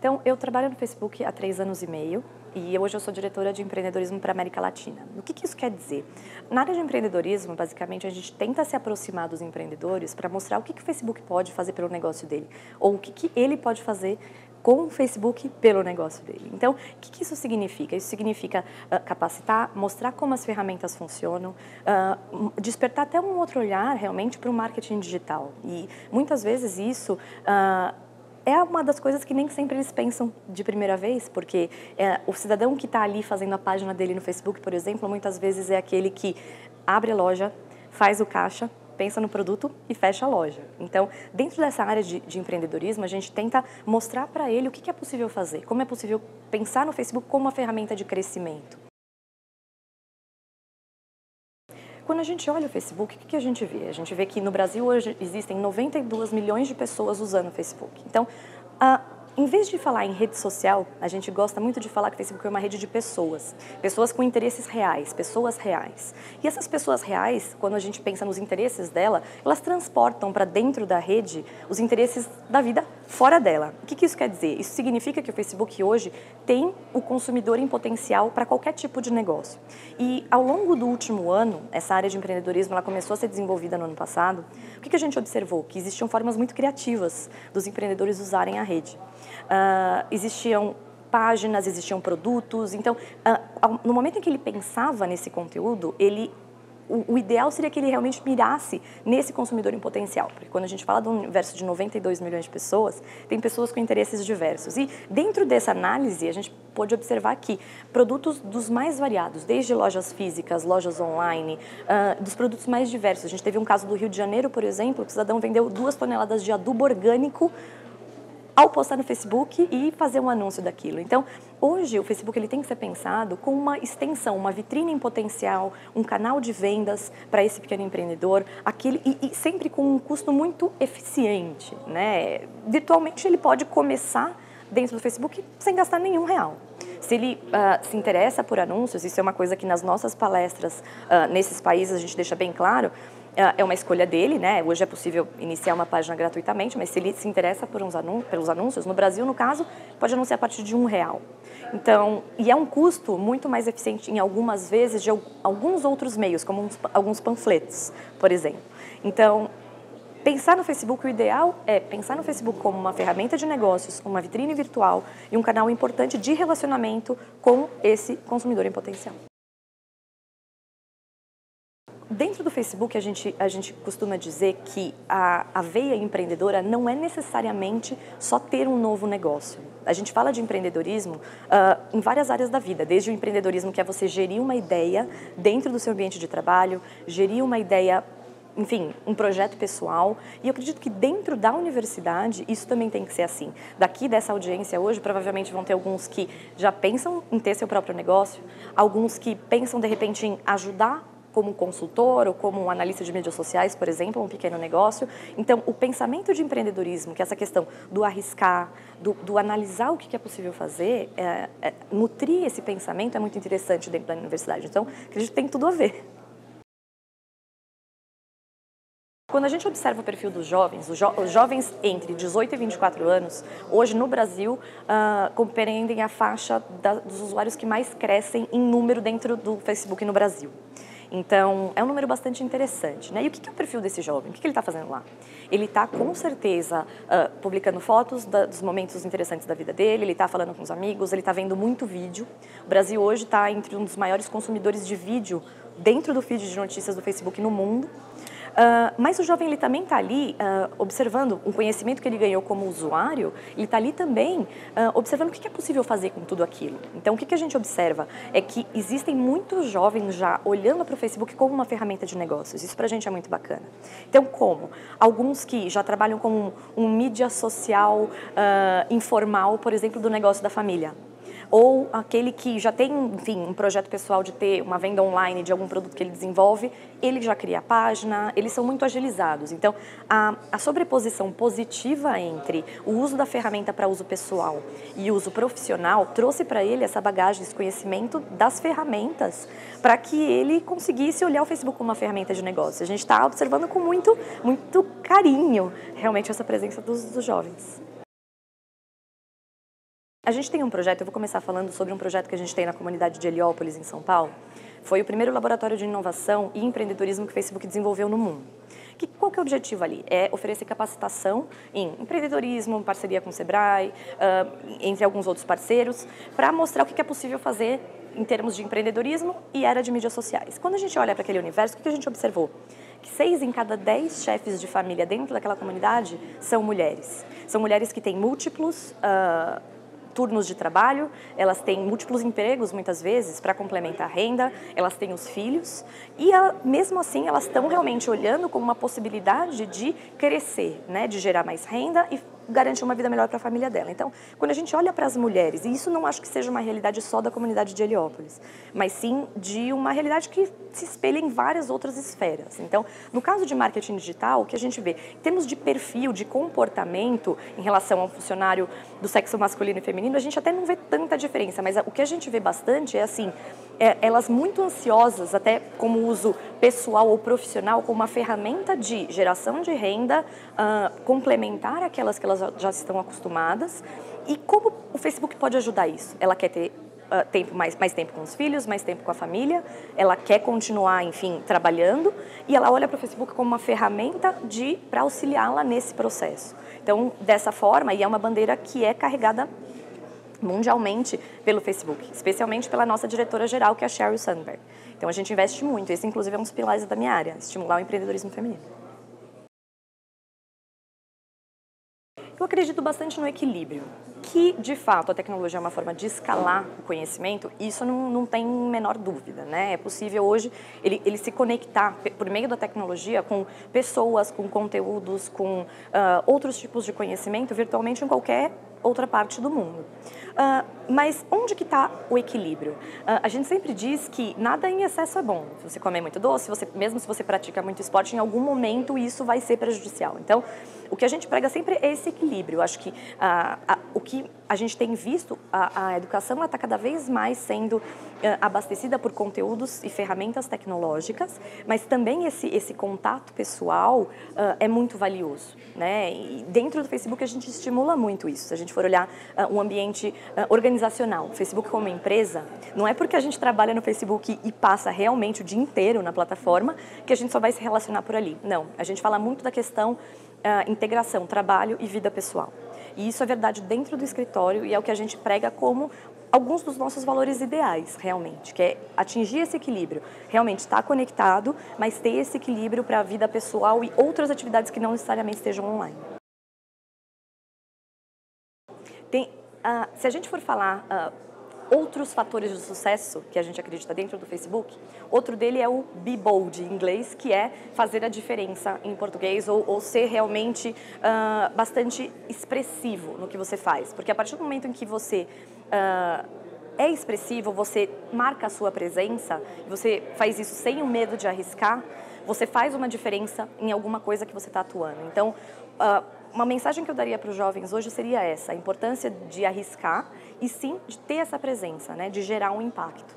Então, eu trabalho no Facebook há 3 anos e meio e hoje eu sou diretora de empreendedorismo para a América Latina. O que isso quer dizer? Na área de empreendedorismo, basicamente, a gente tenta se aproximar dos empreendedores para mostrar o que o Facebook pode fazer pelo negócio dele, ou o que ele pode fazer com o Facebook pelo negócio dele. Então, o que isso significa? Isso significa capacitar, mostrar como as ferramentas funcionam, despertar até um outro olhar realmente para o marketing digital. E muitas vezes isso é uma das coisas que nem sempre eles pensam de primeira vez, porque o cidadão que está ali fazendo a página dele no Facebook, por exemplo, muitas vezes é aquele que abre a loja, faz o caixa, pensa no produto e fecha a loja. Então, dentro dessa área de empreendedorismo, a gente tenta mostrar para ele o que é possível fazer, como é possível pensar no Facebook como uma ferramenta de crescimento. Quando a gente olha o Facebook, o que a gente vê? A gente vê que no Brasil hoje existem 92 milhões de pessoas usando o Facebook. Então, em vez de falar em rede social, a gente gosta muito de falar que o Facebook é uma rede de pessoas. Pessoas com interesses reais, pessoas reais. E essas pessoas reais, quando a gente pensa nos interesses dela, elas transportam para dentro da rede os interesses da vida fora dela. O que isso quer dizer? Isso significa que o Facebook hoje tem o consumidor em potencial para qualquer tipo de negócio. E ao longo do último ano, essa área de empreendedorismo ela começou a ser desenvolvida no ano passado. O que a gente observou? Que existiam formas muito criativas dos empreendedores usarem a rede. Existiam páginas, existiam produtos. Então, no momento em que ele pensava nesse conteúdo, o ideal seria que ele realmente mirasse nesse consumidor em potencial, porque quando a gente fala de um universo de 92 milhões de pessoas, tem pessoas com interesses diversos. E dentro dessa análise, a gente pode observar que produtos dos mais variados, desde lojas físicas, lojas online, dos produtos mais diversos. A gente teve um caso do Rio de Janeiro, por exemplo, que o cidadão vendeu 2 toneladas de adubo orgânico ao postar no Facebook e fazer um anúncio daquilo. Então, hoje o Facebook ele tem que ser pensado como uma extensão, uma vitrine em potencial, um canal de vendas para esse pequeno empreendedor, e sempre com um custo muito eficiente, né? Virtualmente ele pode começar dentro do Facebook sem gastar nenhum real. Se ele se interessa por anúncios, isso é uma coisa que nas nossas palestras nesses países a gente deixa bem claro, é uma escolha dele, né? Hoje é possível iniciar uma página gratuitamente, mas se ele se interessa pelos anúncios, no Brasil, no caso, pode anunciar a partir de R$1. Então, e é um custo muito mais eficiente em algumas vezes de alguns outros meios, como alguns panfletos, por exemplo. Então, pensar no Facebook, o ideal é pensar no Facebook como uma ferramenta de negócios, uma vitrine virtual e um canal importante de relacionamento com esse consumidor em potencial. Dentro do Facebook, a gente costuma dizer que a veia empreendedora não é necessariamente só ter um novo negócio. A gente fala de empreendedorismo em várias áreas da vida, desde o empreendedorismo que é você gerir uma ideia dentro do seu ambiente de trabalho, gerir uma ideia, enfim, um projeto pessoal. E eu acredito que dentro da universidade isso também tem que ser assim. Daqui dessa audiência hoje, provavelmente vão ter alguns que já pensam em ter seu próprio negócio, alguns que pensam de repente em ajudar como consultor ou como um analista de mídias sociais, por exemplo, um pequeno negócio. Então, o pensamento de empreendedorismo, que é essa questão do arriscar, do analisar o que é possível fazer, nutrir esse pensamento é muito interessante dentro da universidade. Então, acredito que tem tudo a ver. Quando a gente observa o perfil dos jovens, os jovens entre 18 e 24 anos, hoje no Brasil, compreendem a faixa dos usuários que mais crescem em número dentro do Facebook no Brasil. Então, é um número bastante interessante, né? E o que é o perfil desse jovem? O que ele está fazendo lá? Ele está, com certeza, publicando fotos dos momentos interessantes da vida dele, ele está falando com os amigos, ele está vendo muito vídeo. O Brasil hoje está entre um dos maiores consumidores de vídeo dentro do feed de notícias do Facebook no mundo. Mas o jovem ele também está ali observando um conhecimento que ele ganhou como usuário, ele está ali também observando o que é possível fazer com tudo aquilo. Então, o que a gente observa é que existem muitos jovens já olhando para o Facebook como uma ferramenta de negócios. Isso para a gente é muito bacana. Então, como? Alguns que já trabalham com um mídia social informal, por exemplo, do negócio da família. Ou aquele que já tem, enfim, um projeto pessoal de ter uma venda online de algum produto que ele desenvolve, ele já cria a página, eles são muito agilizados. Então, a sobreposição positiva entre o uso da ferramenta para uso pessoal e uso profissional trouxe para ele essa bagagem, esse conhecimento das ferramentas para que ele conseguisse olhar o Facebook como uma ferramenta de negócio. A gente está observando com muito carinho, realmente, essa presença dos jovens. A gente tem um projeto, eu vou começar falando sobre um projeto que a gente tem na comunidade de Heliópolis, em São Paulo. Foi o primeiro laboratório de inovação e empreendedorismo que o Facebook desenvolveu no mundo. Qual que é o objetivo ali? É oferecer capacitação em empreendedorismo, parceria com o Sebrae, entre alguns outros parceiros, para mostrar o que é possível fazer em termos de empreendedorismo e era de mídias sociais. Quando a gente olha para aquele universo, o que a gente observou? Que 6 em cada 10 chefes de família dentro daquela comunidade são mulheres. São mulheres que têm múltiplos turnos de trabalho, elas têm múltiplos empregos, muitas vezes, para complementar a renda, elas têm os filhos, e mesmo assim elas estão realmente olhando como uma possibilidade de crescer, né, de gerar mais renda e garantir uma vida melhor para a família dela. Então, quando a gente olha para as mulheres, e isso não acho que seja uma realidade só da comunidade de Heliópolis, mas sim de uma realidade que se espelha em várias outras esferas. Então, no caso de marketing digital, o que a gente vê, em termos de perfil, de comportamento em relação ao funcionário do sexo masculino e feminino, a gente até não vê tanta diferença, mas o que a gente vê bastante é assim, elas muito ansiosas, até como uso pessoal ou profissional, como uma ferramenta de geração de renda, complementar aquelas que elas já estão acostumadas. E como o Facebook pode ajudar isso? Ela quer ter mais tempo com os filhos, mais tempo com a família, ela quer continuar, enfim, trabalhando, e ela olha para o Facebook como uma ferramenta para auxiliá-la nesse processo. Então, dessa forma, e é uma bandeira que é carregada mundialmente pelo Facebook, especialmente pela nossa diretora-geral, que é a Sheryl Sandberg. Então, a gente investe muito, esse inclusive é um dos pilares da minha área, estimular o empreendedorismo feminino. Eu acredito bastante no equilíbrio, que de fato a tecnologia é uma forma de escalar o conhecimento, isso não tem menor dúvida, né? É possível hoje ele se conectar por meio da tecnologia com pessoas, com conteúdos, com outros tipos de conhecimento virtualmente em qualquer outra parte do mundo. Mas onde que está o equilíbrio? A gente sempre diz que nada em excesso é bom. Se você comer muito doce, mesmo se você pratica muito esporte, em algum momento isso vai ser prejudicial. Então, o que a gente prega sempre é esse equilíbrio. Eu acho que o que a gente tem visto, a educação está cada vez mais sendo abastecida por conteúdos e ferramentas tecnológicas, mas também esse contato pessoal é muito valioso, né? E dentro do Facebook a gente estimula muito isso. Se a gente for olhar um ambiente organizacional, o Facebook como empresa, não é porque a gente trabalha no Facebook e passa realmente o dia inteiro na plataforma que a gente só vai se relacionar por ali. Não, a gente fala muito da questão integração, trabalho e vida pessoal. E isso é verdade dentro do escritório e é o que a gente prega como alguns dos nossos valores ideais, realmente, que é atingir esse equilíbrio, realmente estar conectado, mas ter esse equilíbrio para a vida pessoal e outras atividades que não necessariamente estejam online. Se a gente for falar outros fatores de sucesso que a gente acredita dentro do Facebook, outro dele é o Be Bold, em inglês, que é fazer a diferença em português ou ser realmente bastante expressivo no que você faz. Porque a partir do momento em que você é expressivo, você marca a sua presença, você faz isso sem o medo de arriscar, você faz uma diferença em alguma coisa que você está atuando. Então, uma mensagem que eu daria para os jovens hoje seria essa, a importância de arriscar e sim de ter essa presença, né, de gerar um impacto.